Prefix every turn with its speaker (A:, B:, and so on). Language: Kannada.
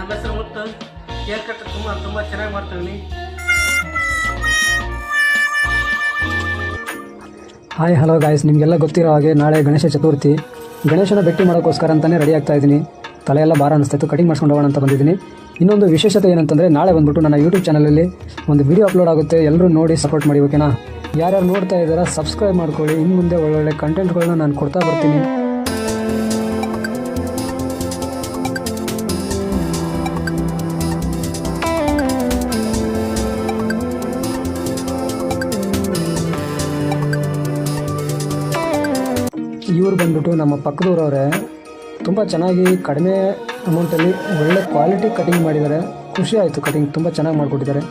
A: ನಮ್ಮ ಹೆಸರು ಮುತ್ತು. ಹೇರ್ ಕಟ್ ತುಂಬ ಚೆನ್ನಾಗಿ ಮಾಡ್ತೀವಿ.
B: ಹಾಯ್ ಹಲೋ ಗಾಯ್ಸ್, ನಿಮಗೆಲ್ಲ ಗೊತ್ತಿರೋ ಹಾಗೆ ನಾಳೆ ಗಣೇಶ ಚತುರ್ಥಿ. ಗಣೇಶನ ಭೇಟಿ ಮಾಡೋಕ್ಕೋಸ್ಕರ ಅಂತಲೇ ರೆಡಿ ಆಗ್ತಾ ಇದ್ದೀನಿ. ತಲೆಯೆಲ್ಲ ಭಾರ ಅನಿಸ್ತಾಯಿತ್ತು, ಕಟಿಂಗ್ ಮಾಡ್ಸ್ಕೊಂಡು ಹೋಗೋಣ ಅಂತ ಬಂದಿದ್ದೀನಿ. ಇನ್ನೊಂದು ವಿಶೇಷತೆ ಏನಂತಂದರೆ, ನಾಳೆ ಬಂದ್ಬಿಟ್ಟು ನನ್ನ ಯೂಟ್ಯೂಬ್ ಚಾನಲಲ್ಲಿ ಒಂದು ವಿಡಿಯೋ ಅಪ್ಲೋಡ್ ಆಗುತ್ತೆ. ಎಲ್ಲರೂ ನೋಡಿ ಸಪೋರ್ಟ್ ಮಾಡಿ, ಓಕೆನಾ? ಯಾರ್ಯಾರು ನೋಡ್ತಾ ಇದ್ದಾರಾ ಸಬ್ಸ್ಕ್ರೈಬ್ ಮಾಡ್ಕೊಳ್ಳಿ. ಇನ್ನು ಮುಂದೆ ಒಳ್ಳೊಳ್ಳೆ ಕಂಟೆಂಟ್ಗಳನ್ನ ನಾನು ಕೊಡ್ತಾ ಬರ್ತೀನಿ. ಇವ್ರು ಬಂದ್ಬಿಟ್ಟು ನಮ್ಮ ಪಕ್ಕದೂರವರೇ. ತುಂಬ ಚೆನ್ನಾಗಿ ಕಡಿಮೆ ಅಮೌಂಟಲ್ಲಿ ಒಳ್ಳೆ ಕ್ವಾಲಿಟಿ ಕಟಿಂಗ್ ಮಾಡಿದ್ದಾರೆ. ಖುಷಿ ಆಯಿತು. ಕಟಿಂಗ್ ತುಂಬ ಚೆನ್ನಾಗಿ ಮಾಡಿಕೊಟ್ಟಿದ್ದಾರೆ.